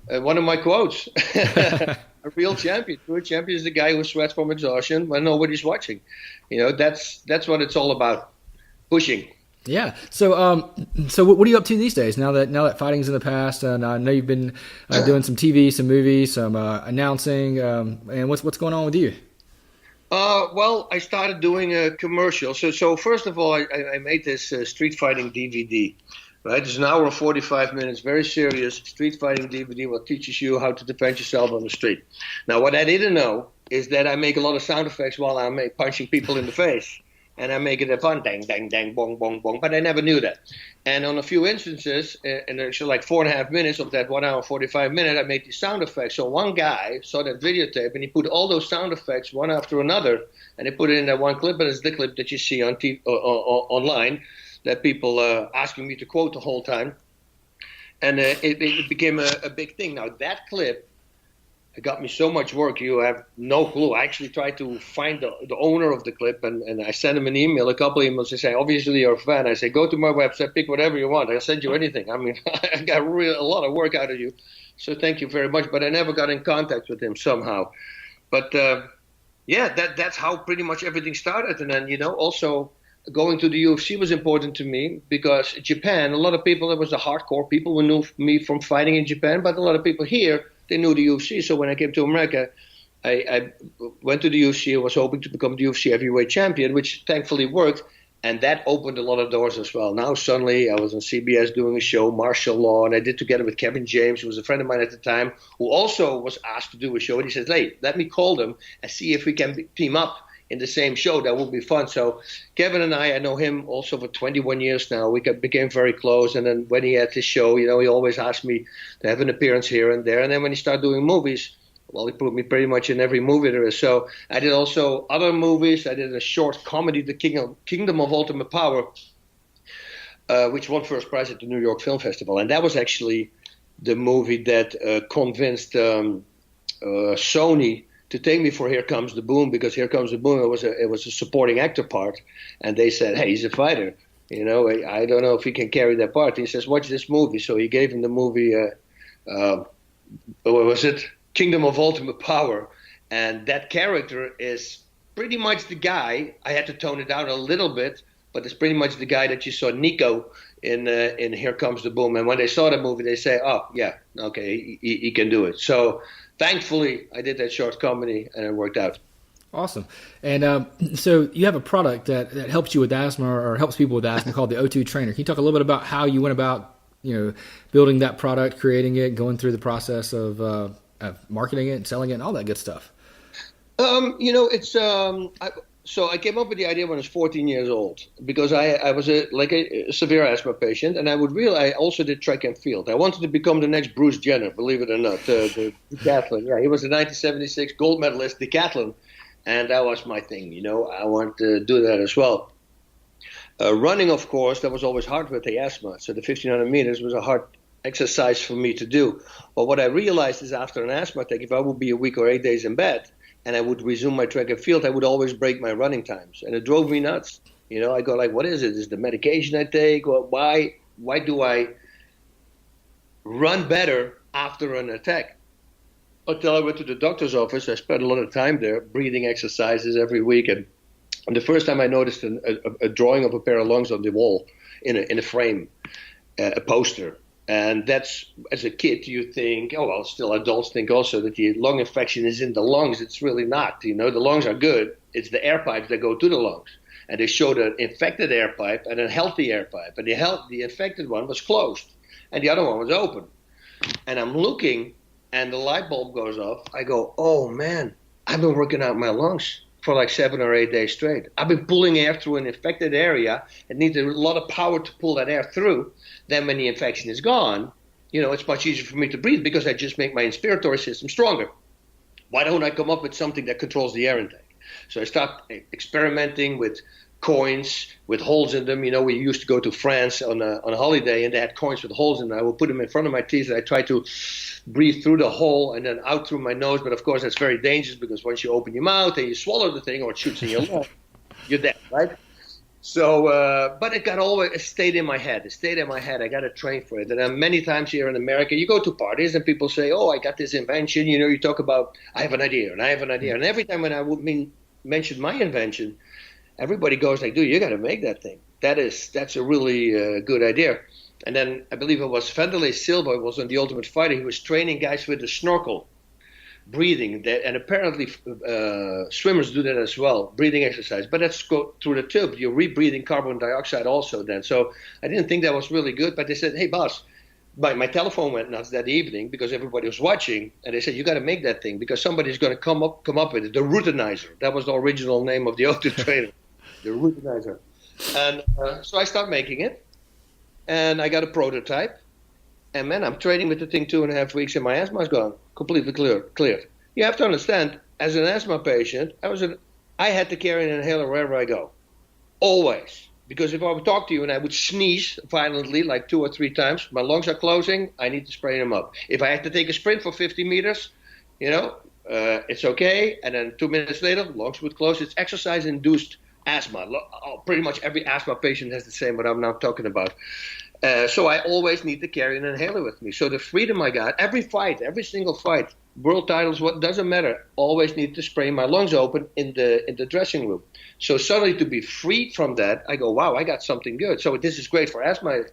one of my quotes. A real champion. True champion is the guy who sweats from exhaustion when nobody's watching. That's what it's all about. Pushing. Yeah. So what are you up to these days? Now that fighting's in the past, and I know you've been doing some TV, some movies, some announcing, and what's going on with you? Well, I started doing a commercial. So first of all, I made this street fighting DVD. Right, it's an hour and 45 minutes, very serious street fighting DVD. What teaches you how to defend yourself on the street. Now, what I didn't know is that I make a lot of sound effects while I'm punching people in the face. And I make it a fun dang, dang, dang, bong, bong, bong. But I never knew that. And on a few instances, and there's like 4.5 minutes of that 1 hour and 45 minutes, I made these sound effects. So one guy saw that videotape and he put all those sound effects one after another, and he put it in that one clip. And it's the clip that you see on online that people asking me to quote the whole time. And it became a big thing. Now, that clip, it got me so much work, you have no clue. I actually tried to find the owner of the clip, and I sent him an email, a couple of emails. They say, obviously you're a fan. I say, go to my website, pick whatever you want. I'll send you anything. I mean, I got a lot of work out of you, so thank you very much. But I never got in contact with him somehow. But, yeah, that's how pretty much everything started. And then, also going to the UFC was important to me because Japan, a lot of people, there was the hardcore people who knew me from fighting in Japan, but a lot of people here, they knew the UFC. So when I came to America, I went to the UFC. I was hoping to become the UFC heavyweight champion, which thankfully worked. And that opened a lot of doors as well. Now suddenly I was on CBS doing a show, Martial Law, and I did together with Kevin James, who was a friend of mine at the time, who also was asked to do a show. And he said, hey, let me call them and see if we can team up in the same show. That would be fun. So Kevin and I know him also for 21 years now. We became very close. And then when he had his show, he always asked me to have an appearance here and there. And then when he started doing movies, well, he put me pretty much in every movie there is. So I did also other movies. I did a short comedy, The Kingdom of Ultimate Power, which won first prize at the New York Film Festival. And that was actually the movie that convinced Sony to take me for Here Comes the Boom, because Here Comes the Boom, it was a supporting actor part, and they said, hey, he's a fighter. I don't know if he can carry that part. He says, watch this movie. So he gave him the movie, what was it? Kingdom of Ultimate Power. And that character is pretty much the guy. I had to tone it down a little bit, but it's pretty much the guy that you saw Nico in Here Comes the Boom. And when they saw the movie, they say, oh, yeah, okay, he can do it. So thankfully, I did that short comedy, and it worked out. Awesome. And so you have a product that helps you with asthma or helps people with asthma called the O2 Trainer. Can you talk a little bit about how you went about, building that product, creating it, going through the process of marketing it, selling it, and all that good stuff? So I came up with the idea when I was 14 years old, because I was a severe asthma patient, and I also did track and field. I wanted to become the next Bruce Jenner, believe it or not, the decathlon. Yeah, he was the 1976 gold medalist decathlon, and that was my thing. I wanted to do that as well. Running, of course, that was always hard with the asthma. So the 1,500 meters was a hard exercise for me to do. But what I realized is after an asthma attack, if I would be a week or 8 days in bed, and I would resume my track and field, I would always break my running times. And it drove me nuts. I go like, what is it? Is it the medication I take? Or why do I run better after an attack? Until I went to the doctor's office, I spent a lot of time there, breathing exercises every week. And the first time I noticed a drawing of a pair of lungs on the wall in a frame, a poster. And that's, as a kid, you think, still adults think also that the lung infection is in the lungs. It's really not. The lungs are good. It's the air pipes that go to the lungs. And they showed an infected air pipe and a healthy air pipe. And the infected one was closed, and the other one was open. And I'm looking, and the light bulb goes off. I go, oh, man, I've been working out my lungs for like 7 or 8 days straight. I've been pulling air through an infected area. It needs a lot of power to pull that air through. Then when the infection is gone, it's much easier for me to breathe because I just make my inspiratory system stronger. Why don't I come up with something that controls the air intake? So I start experimenting with coins with holes in them. We used to go to France on a holiday, and they had coins with holes in them. I would put them in front of my teeth, and I try to breathe through the hole and then out through my nose. But of course, that's very dangerous, because once you open your mouth and you swallow the thing, or it shoots in your lung, you're dead, right? So, but it stayed in my head. It stayed in my head. I got to train for it. And then many times here in America, you go to parties and people say, oh, I got this invention. You talk about, I have an idea, and I have an idea. And every time when I would mention my invention, everybody goes like, dude, you got to make that thing. that's a really good idea. And then I believe it was Vanderlei Silva was on The Ultimate Fighter. He was training guys with the snorkel breathing, and apparently swimmers do that as well, breathing exercise. But that's go through the tube. You're rebreathing carbon dioxide also then. So I didn't think that was really good. But they said, hey, boss, my telephone went nuts that evening because everybody was watching, and they said, you got to make that thing because somebody's going to come up with it. The Ruttenizer. That was the original name of the auto trainer, the Ruttenizer. And so I started making it, and I got a prototype. And man, I'm training with the thing 2.5 weeks, and my asthma's gone completely cleared. You have to understand, as an asthma patient, I had to carry an inhaler wherever I go, always. Because if I would talk to you and I would sneeze violently, like 2 or 3 times, my lungs are closing. I need to spray them up. If I have to take a sprint for 50 meters, it's okay. And then 2 minutes later, lungs would close. It's exercise-induced asthma. Pretty much every asthma patient has the same. What I'm now talking about. So I always need to carry an inhaler with me. So the freedom I got, every single fight, world titles, what doesn't matter, always need to spray my lungs open in the dressing room. So suddenly to be freed from that, I go, wow, I got something good. So this is great for asthma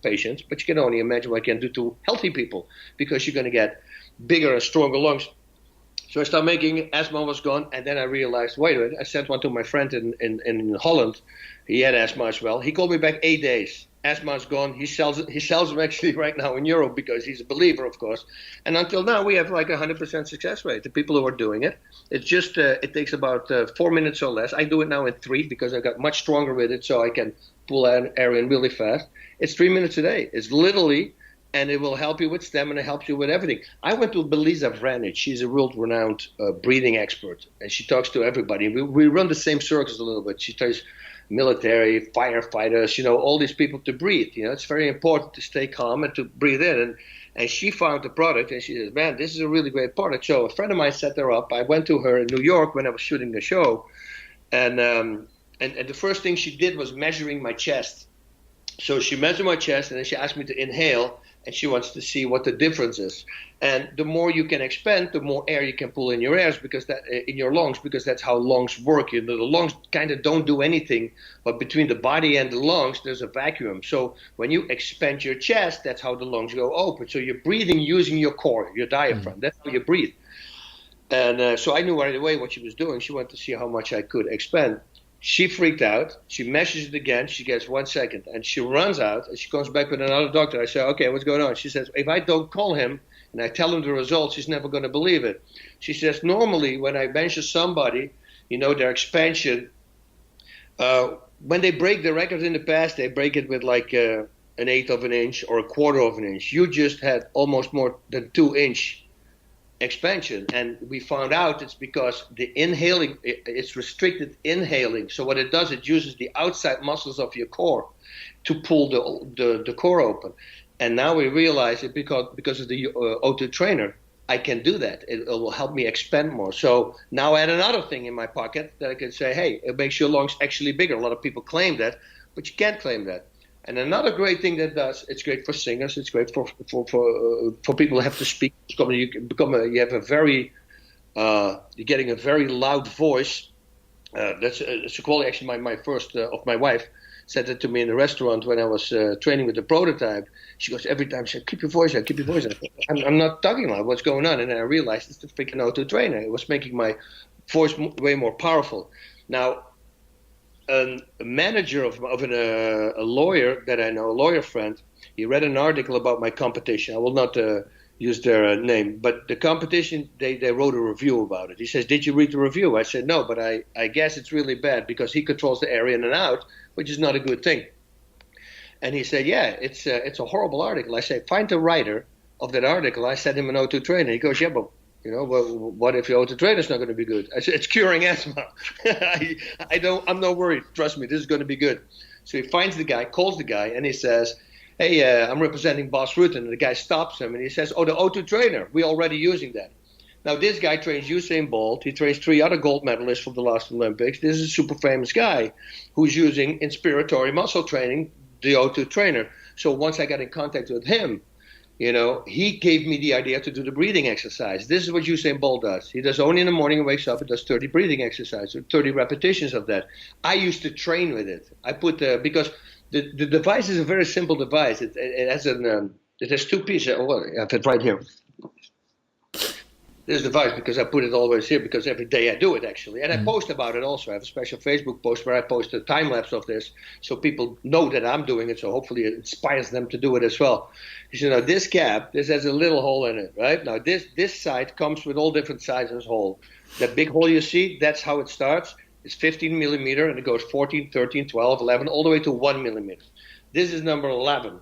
patients, but you can only imagine what I can do to healthy people because you're going to get bigger and stronger lungs. So I started making, asthma was gone, and then I realized, wait a minute, I sent one to my friend in Holland. He had asthma as well. He called me back 8 days. Asthma's gone. He sells them actually right now in Europe because he's a believer, of course. And until now, we have like 100% success rate. The people who are doing it, it's just it takes about 4 minutes or less. I do it now in 3 because I got much stronger with it, so I can pull air in really fast. It's 3 minutes a day. It's literally, and it will help you with stamina, it helps you with everything. I went to Belisa Vranic. She's a world-renowned breathing expert, and she talks to everybody. We run the same circles a little bit. She tells military, firefighters, all these people to breathe. It's very important to stay calm and to breathe in. And she found the product, and she says, man, this is a really great product. So a friend of mine set her up. I went to her in New York when I was shooting the show, and the first thing she did was measuring my chest. So she measured my chest, and then she asked me to inhale, and she wants to see what the difference is. And the more you can expand, the more air you can pull in your lungs, because that's how lungs work. The lungs kind of don't do anything, but between the body and the lungs, there's a vacuum. So when you expand your chest, that's how the lungs go open. So you're breathing using your core, your diaphragm. That's how you breathe. And so I knew right away what she was doing. She wanted to see how much I could expand. She freaked out. She measures it again. She gets 1 second. And she runs out, and she comes back with another doctor. I say, okay, what's going on? She says, if I don't call him and I tell him the results, he's never going to believe it. She says, normally when I measure somebody, their expansion, when they break the record in the past, they break it with like an 1/8 of an inch or 1/4 of an inch. You just had almost more than 2-inch expansion, and we found out it's because the inhaling, it's restricted inhaling. So what it does, it uses the outside muscles of your core to pull the core open. And now we realize it because of the O2 trainer, I can do that. It will help me expand more. So now I had another thing in my pocket that I can say, hey, it makes your lungs actually bigger. A lot of people claim that, but you can't claim that. And another great thing that does, it's great for singers. It's great for people who have to speak. You're getting a very loud voice. It's a quality. Actually, my first of my wife said it to me in the restaurant when I was training with the prototype. She goes every time, she said, keep your voice out, keep your voice out. I'm not talking loud. What's going on? And then I realized it's the freaking O2 trainer. It was making my voice way more powerful. Now, a manager of a lawyer that I know, a lawyer friend, he read an article about my competition. I will not use their name, but the competition, they wrote a review about it. He says, did you read the review? I said, no, but I guess it's really bad because he controls the air in and out, which is not a good thing. And he said, yeah, it's a horrible article. I said, find the writer of that article. I sent him an O2 trainer. He goes, yeah, but what if your O2 trainer is not going to be good? I said, it's curing asthma. I'm not worried. Trust me, this is going to be good. So he finds the guy, calls the guy, and he says, hey, I'm representing Bas Rutten. And the guy stops him, and he says, oh, the O2 trainer, we're already using that. Now, this guy trains Usain Bolt. He trains 3 other gold medalists from the last Olympics. This is a super famous guy who's using inspiratory muscle training, the O2 trainer. So once I got in contact with him, he gave me the idea to do the breathing exercise. This is what Usain Bolt does. He does only in the morning, he wakes up and does 30 breathing exercises, 30 repetitions of that. I used to train with it. I put because the device is a very simple device. It has two pieces. Oh, I have it right here. This device, because I put it always here, because every day I do it actually, and I post about it also. I have a special Facebook post where I post a time lapse of this, so people know that I'm doing it. So hopefully it inspires them to do it as well. This cap, this has a little hole in it, right? Now this side comes with all different sizes hole. That big hole you see, that's how it starts. It's 15 millimeter, and it goes 14, 13, 12, 11, all the way to 1 millimeter. This is number 11.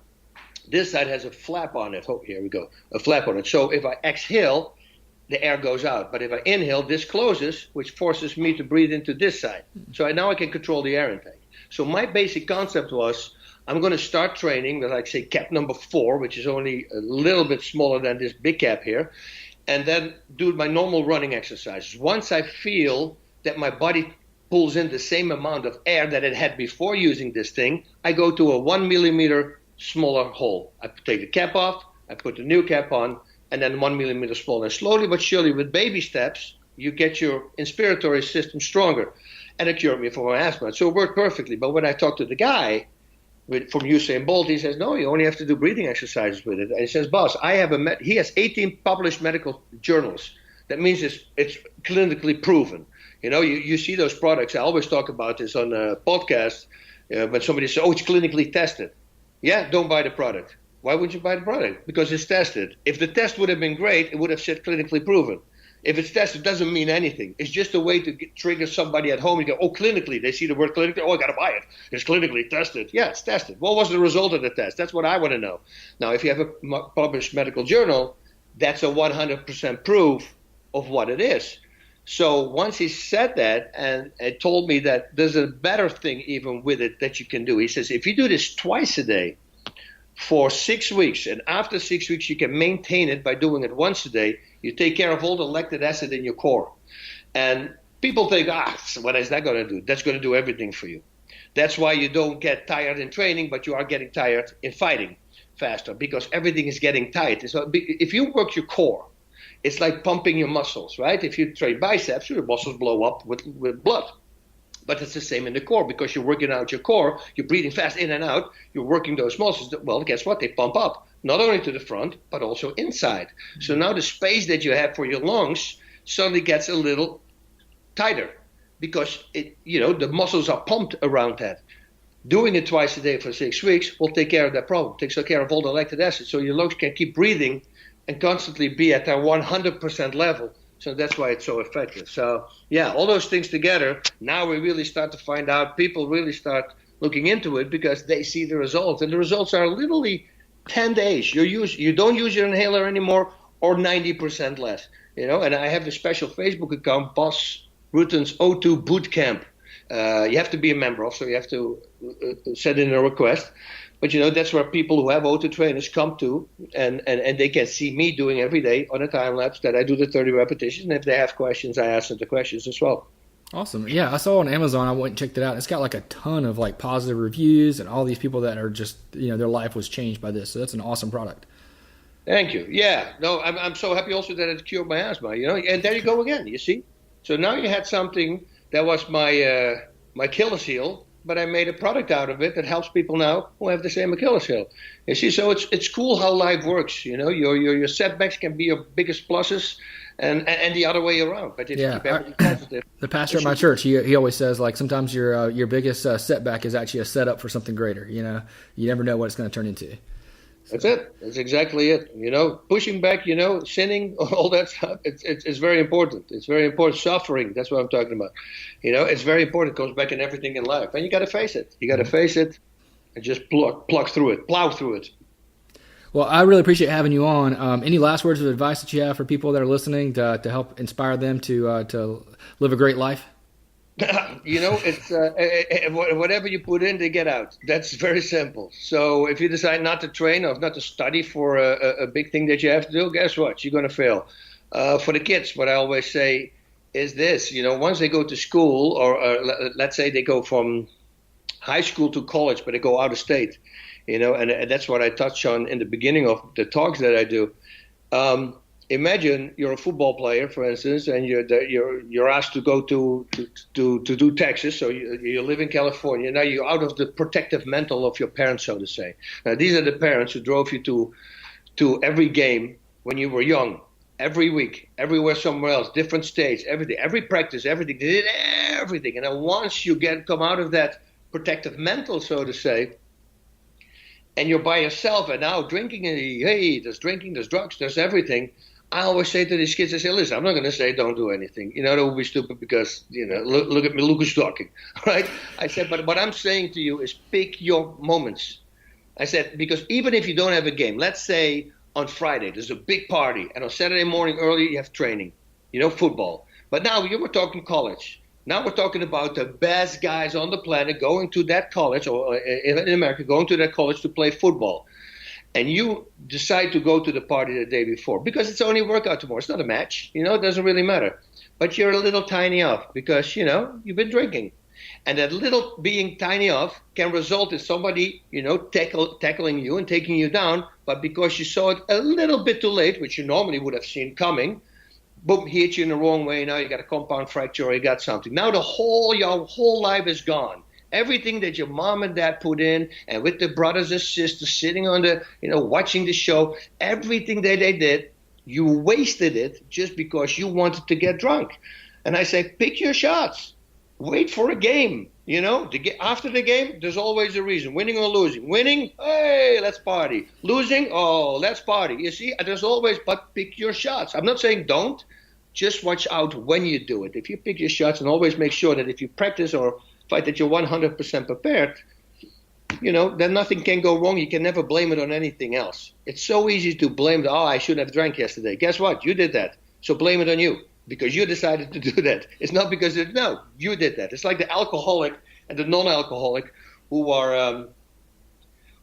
This side has a flap on it. Oh, here we go, a flap on it. So if I exhale, the air goes out. But if I inhale, this closes, which forces me to breathe into this side. So now I can control the air intake. So my basic concept was, I'm going to start training with, like, say, cap number 4, which is only a little bit smaller than this big cap here, and then do my normal running exercises. Once I feel that my body pulls in the same amount of air that it had before using this thing, I go to a 1 millimeter smaller hole. I take the cap off, I put the new cap on, and then 1 millimeter smaller. Slowly but surely, with baby steps, you get your inspiratory system stronger. And it cured me for my asthma. So it worked perfectly. But when I talked to the guy from Usain Bolt, he says, no, you only have to do breathing exercises with it. And he says, Bas, he has 18 published medical journals. That means it's clinically proven. You see those products. I always talk about this on a podcast when somebody says, oh, it's clinically tested. Yeah, don't buy the product. Why would you buy the product? Because it's tested. If the test would have been great, it would have said clinically proven. If it's tested, it doesn't mean anything. It's just a way to trigger somebody at home and go, oh, clinically. They see the word clinically. Oh, I got to buy it. It's clinically tested. Yeah, it's tested. What was the result of the test? That's what I want to know. Now, if you have a published medical journal, that's a 100% proof of what it is. So once he said that and told me that there's a better thing even with it that you can do. He says, if you do this twice a day, for 6 weeks, and after 6 weeks you can maintain it by doing it once a day, you take care of all the lactic acid in your core. And people think, so what is that going to do? That's going to do everything for you. That's why you don't get tired in training, but you are getting tired in fighting faster, because everything is getting tight. So if you work your core, it's like pumping your muscles, right? If you train biceps, your muscles blow up with blood. But it's the same in the core, because you're working out your core, you're breathing fast in and out, you're working those muscles. Well, guess what? They pump up, not only to the front, but also inside. So now the space that you have for your lungs suddenly gets a little tighter, because the muscles are pumped around that. Doing it twice a day for 6 weeks will take care of that problem, takes care of all the lactic acid. So your lungs can keep breathing and constantly be at their 100% level. So that's why it's so effective. So, yeah, all those things together, now we really start to find out, people really start looking into it because they see the results. And the results are literally 10 days. You don't use your inhaler anymore, or 90% less. And I have a special Facebook account, Bas Rutten's O2 Bootcamp. You have to be a member of, so you have to send in a request. But, that's where people who have O2 trainers come to, and they can see me doing every day on a time lapse that I do the 30 repetitions. And if they have questions, I ask them the questions as well. Awesome. Yeah, I saw on Amazon. I went and checked it out. It's got like a ton of like positive reviews and all these people that are just, their life was changed by this. So that's an awesome product. Thank you. Yeah. No, I'm so happy also that it cured my asthma, and there you go again, you see. So now you had something that was my Achilles heel, but I made a product out of it that helps people now who have the same Achilles heel. You see, so it's cool how life works. Your setbacks can be your biggest pluses, and the other way around. But if you keep everything positive. The pastor at my church, he always says, like, sometimes your biggest setback is actually a setup for something greater. You never know what it's going to turn into. That's it. That's exactly it. Pushing back, sinning, all that stuff. It's very important. It's very important. Suffering. That's what I'm talking about. It's very important. It goes back in everything in life, and you got to face it. You got to face it, and just plug through it, plow through it. Well, I really appreciate having you on. Any last words of advice that you have for people that are listening to help inspire them to live a great life? It's whatever you put in, they get out. That's very simple. So if you decide not to train or not to study for a big thing that you have to do, guess what? You're going to fail. For the kids, what I always say is this, once they go to school, or let's say they go from high school to college, but they go out of state. and that's what I touched on in the beginning of the talks that I do. Imagine you're a football player, for instance, and you're asked to go to do Texas. So you live in California. Now you're out of the protective mantle of your parents, so to say. Now these are the parents who drove you to every game when you were young, every week, everywhere somewhere else, different states, everything, every practice, everything. They did everything. And then once you come out of that protective mantle, so to say, and you're by yourself, and now drinking, and hey, there's drinking, there's drugs, there's everything. I always say to these kids, I say, listen, I'm not going to say don't do anything. That would be stupid because, look at me, look who's talking, right? I said, but what I'm saying to you is pick your moments. I said, because even if you don't have a game, let's say on Friday there's a big party, and on Saturday morning early you have training, football. But now you were talking college. Now we're talking about the best guys on the planet going to that college, or in America, going to that college to play football. And you decide to go to the party the day before because it's only a workout tomorrow. It's not a match. It doesn't really matter. But you're a little tiny off because, you've been drinking. And that little being tiny off can result in somebody, tackling you and taking you down. But because you saw it a little bit too late, which you normally would have seen coming, boom, he hit you in the wrong way. Now you got a compound fracture or you got something. Now your whole life is gone. Everything that your mom and dad put in, and with the brothers and sisters sitting on the, watching the show, everything that they did, you wasted it just because you wanted to get drunk. And I say, pick your shots. Wait for a game. After the game, there's always a reason. Winning or losing. Winning, hey, let's party. Losing, oh, let's party. You see, there's always, but pick your shots. I'm not saying don't. Just watch out when you do it. If you pick your shots and always make sure that if you practice or fight that you're 100% prepared, then nothing can go wrong. You can never blame it on anything else. It's so easy to blame, I shouldn't have drank yesterday. Guess what? You did that. So blame it on you because you decided to do that. It's not because you did that. It's like the alcoholic and the non-alcoholic who are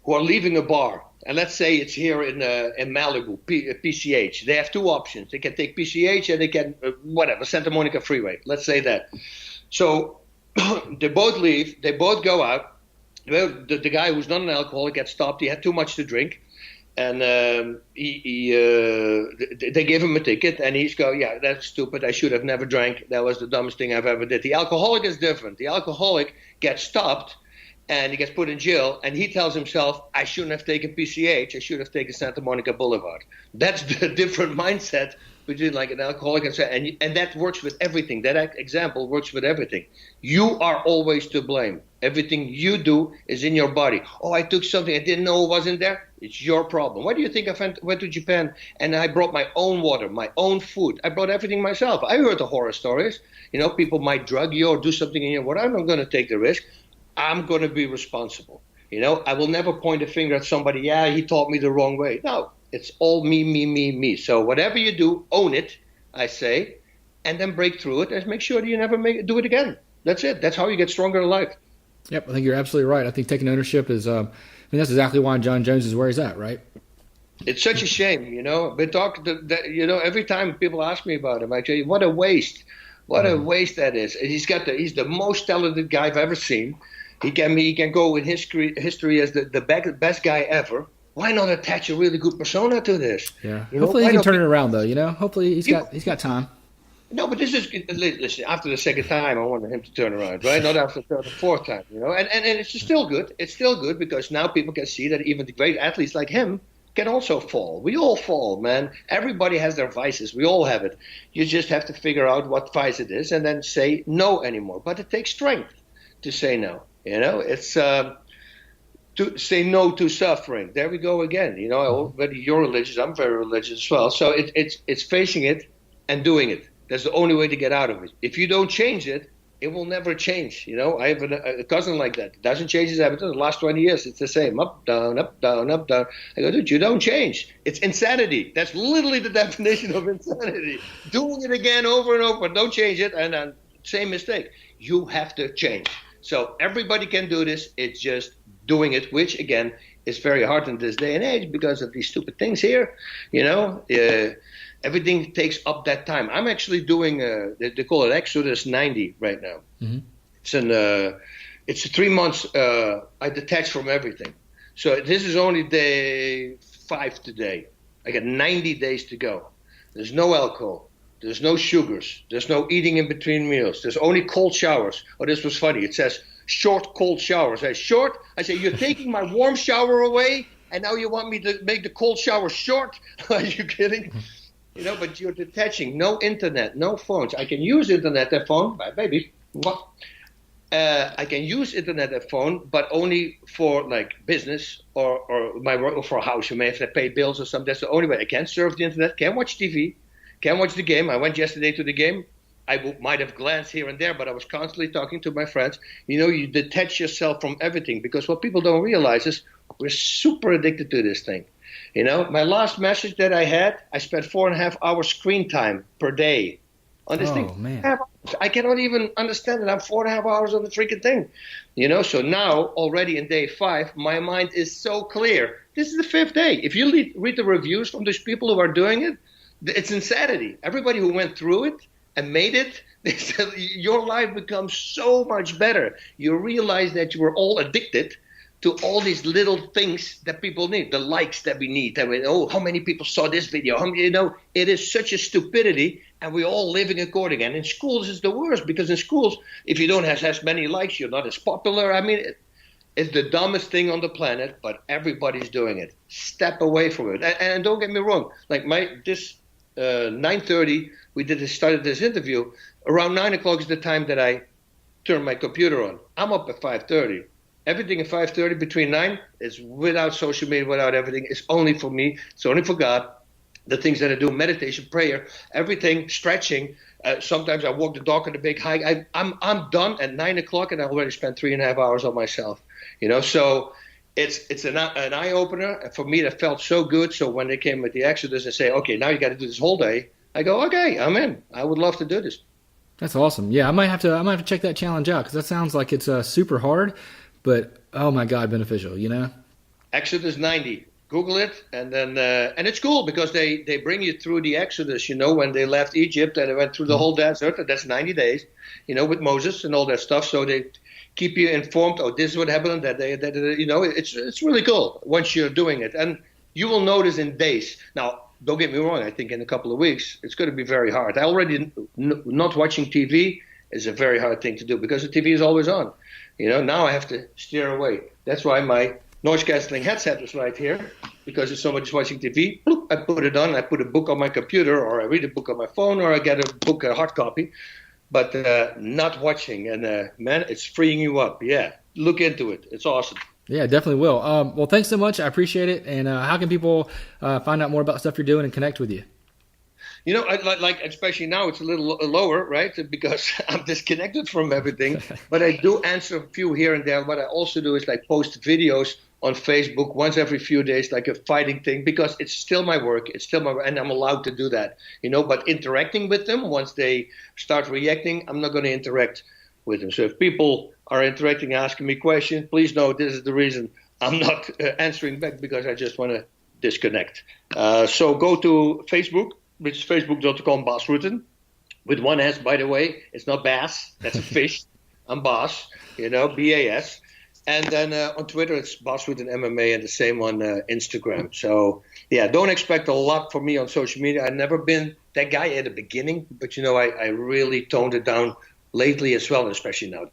leaving a bar. And let's say it's here in Malibu, PCH. They have two options. They can take PCH and they can, Santa Monica Freeway. Let's say that. So they both leave. They both go out. Well, the guy who's not an alcoholic gets stopped. He had too much to drink. And they gave him a ticket. And he's go, yeah, that's stupid. I should have never drank. That was the dumbest thing I've ever did. The alcoholic is different. The alcoholic gets stopped. And he gets put in jail, and he tells himself, I shouldn't have taken PCH, I should have taken Santa Monica Boulevard. That's the different mindset between like an alcoholic and that works with everything. That example works with everything. You are always to blame. Everything you do is in your body. Oh, I took something I didn't know wasn't there. It's your problem. Why do you think I went to Japan and I brought my own water, my own food? I brought everything myself. I heard the horror stories. People might drug you or do something in your water. I'm not going to take the risk. I'm going to be responsible. I will never point a finger at somebody. Yeah, he taught me the wrong way. No, it's all me. So whatever you do, own it, I say, and then break through it and make sure that you never do it again. That's it. That's how you get stronger in life. Yep, I think you're absolutely right. I think taking ownership is, that's exactly why John Jones is where he's at, right? It's such a shame, But every time people ask me about him, I tell you, what a waste. What a waste that is. He's the most talented guy I've ever seen. He can go in history as the best guy ever. Why not attach a really good persona to this? Yeah. Hopefully he can turn it around, though. Hopefully he's got time. No, but this is listen. After the second time, I wanted him to turn around, right? Not after the third or fourth time, And it's still good. It's still good because now people can see that even the great athletes like him can also fall. We all fall, man. Everybody has their vices. We all have it. You just have to figure out what vice it is and then say no anymore. But it takes strength to say no. It's to say no to suffering. There we go again. Whether you're religious, I'm very religious as well. So it's facing it and doing it. That's the only way to get out of it. If you don't change it, it will never change. I have a cousin like that. It doesn't change his habits. The last 20 years, it's the same. Up, down, up, down, up, down. I go, dude, you don't change. It's insanity. That's literally the definition of insanity. Doing it again over and over. Don't change it. And then same mistake. You have to change. So everybody can do this. It's just doing it, which, again, is very hard in this day and age because of these stupid things here. Everything takes up that time. I'm actually doing, they call it Exodus 90 right now. Mm-hmm. It's 3 months I detach from everything. So this is only day 5 today. I got 90 days to go. There's no alcohol. There's no sugars. There's no eating in between meals. There's only cold showers. Oh, this was funny. It says short cold showers. I say, short? I say, you're taking my warm shower away, and now you want me to make the cold shower short? Are you kidding? But you're detaching. No internet, no phones. I can use internet and phone. Bye, baby. I can use internet and phone, but only for like business or my work or for a house. You may have to pay bills or something. That's the only way. I can't surf the internet, can't watch TV, can't watch the game. I went yesterday to the game. I might have glanced here and there, but I was constantly talking to my friends. You detach yourself from everything, because what people don't realize is we're super addicted to this thing. My last message that I had, I spent 4.5 hours screen time per day on this thing. Man. I cannot even understand it. I'm 4.5 hours on the freaking thing. So now, already in day 5, my mind is so clear. This is the 5th day. If you read the reviews from these people who are doing it, it's insanity. Everybody who went through it and made it, they said your life becomes so much better. You realize that you were all addicted to all these little things that people need, the likes that we need. How many people saw this video? It is such a stupidity, and we're all living according. And in schools, it's the worst, because in schools, if you don't have as many likes, you're not as popular. It's the dumbest thing on the planet, but everybody's doing it. Step away from it. And don't get me wrong. Like 9:30, we started this interview. Around 9 o'clock is the time that I turn my computer on. I'm up at 5:30. Everything at 5:30 between 9 is without social media, without everything. It's only for me. It's only for God. The things that I do, meditation, prayer, everything, stretching. Sometimes I walk the dog on a big hike. I'm done at 9 o'clock, and I already spent 3.5 hours on myself. So it's an eye opener. And for me, that felt so good. So when they came with the Exodus and say, okay, now you got to do this whole day, I go, okay, I'm in. I would love to do this. That's awesome. Yeah, I might have to check that challenge out, because that sounds like it's super hard, but oh my God, beneficial. Exodus 90. Google it, and then and it's cool because they bring you through the Exodus. When they left Egypt and they went through the whole desert, and that's 90 days. With Moses and all that stuff. So they keep you informed. Oh, this is what happened that day. It's really cool once you're doing it, and you will notice in days. Now, don't get me wrong. I think in a couple of weeks it's going to be very hard. I already not watching TV is a very hard thing to do, because the TV is always on. Now I have to steer away. That's why my noise cancelling headset is right here, because if somebody's watching TV, bloop, I put it on. I put a book on my computer, or I read a book on my phone, or I get a book, a hard copy, but not watching. And man, it's freeing you up. Yeah, look into it. It's awesome. Yeah, definitely will. Well, thanks so much. I appreciate it. And how can people find out more about stuff you're doing and connect with you? Like especially now it's a little lower, right? Because I'm disconnected from everything. But I do answer a few here and there. What I also do is post videos on Facebook once every few days, like a fighting thing, because it's still my work. It's still and I'm allowed to do that, But interacting with them, once they start reacting, I'm not going to interact with them. So if people are interacting, asking me questions, please know this is the reason I'm not answering back, because I just want to disconnect. So go to Facebook, which is facebook.com Bas Rutten, with one S, by the way. It's not Bass, that's a fish. I'm Bas, B-A-S. And then on Twitter, it's Bas Rutten MMA, and the same on Instagram. So, yeah, don't expect a lot from me on social media. I've never been that guy at the beginning, but, I really toned it down lately as well, especially now.